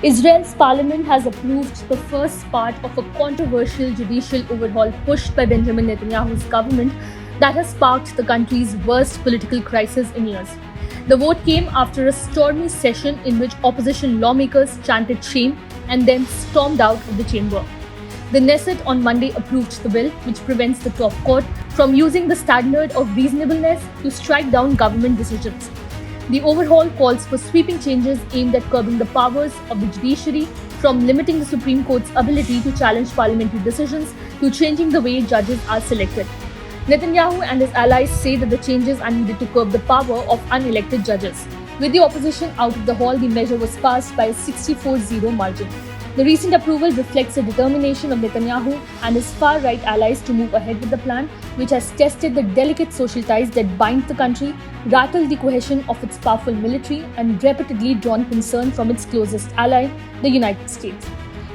Israel's parliament has approved the first part of a controversial judicial overhaul pushed by Benjamin Netanyahu's government that has sparked the country's worst political crisis in years. The vote came after a stormy session in which opposition lawmakers chanted shame and then stormed out of the chamber. The Knesset on Monday approved the bill, which prevents the top court from using the standard of reasonableness to strike down government decisions. The overhaul calls for sweeping changes aimed at curbing the powers of the judiciary, from limiting the Supreme Court's ability to challenge parliamentary decisions to changing the way judges are selected. Netanyahu and his allies say that the changes are needed to curb the power of unelected judges. With the opposition out of the hall, the measure was passed by a 64-0 margin. The recent approval reflects the determination of Netanyahu and his far-right allies to move ahead with the plan, which has tested the delicate social ties that bind the country, rattled the cohesion of its powerful military, and repeatedly drawn concern from its closest ally, the United States.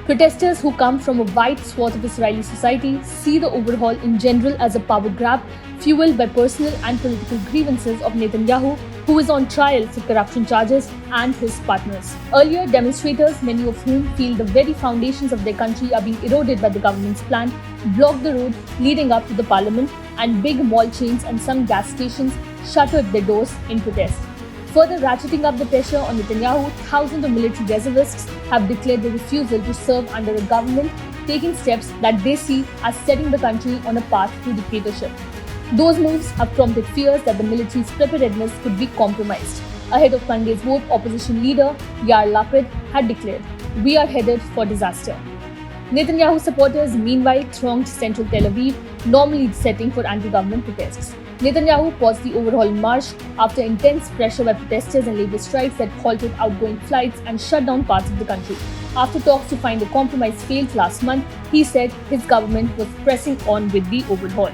Protesters who come from a wide swath of Israeli society see the overhaul in general as a power grab fueled by personal and political grievances of Netanyahu, who is on trial for corruption charges, and his partners. Earlier, demonstrators, many of whom feel the very foundations of their country are being eroded by the government's plan, blocked the road leading up to the parliament, and big mall chains and some gas stations shuttered their doors in protest. Further ratcheting up the pressure on Netanyahu, thousands of military reservists have declared their refusal to serve under a government taking steps that they see as setting the country on a path to dictatorship. Those moves have prompted fears that the military's preparedness could be compromised. Ahead of Monday's vote, opposition leader Yair Lapid had declared, "We are headed for disaster." Netanyahu supporters meanwhile thronged central Tel Aviv, normally the setting for anti-government protests. Netanyahu paused the overhaul march after intense pressure by protesters and labor strikes that halted outgoing flights and shut down parts of the country. After talks to find a compromise failed last month, he said his government was pressing on with the overhaul.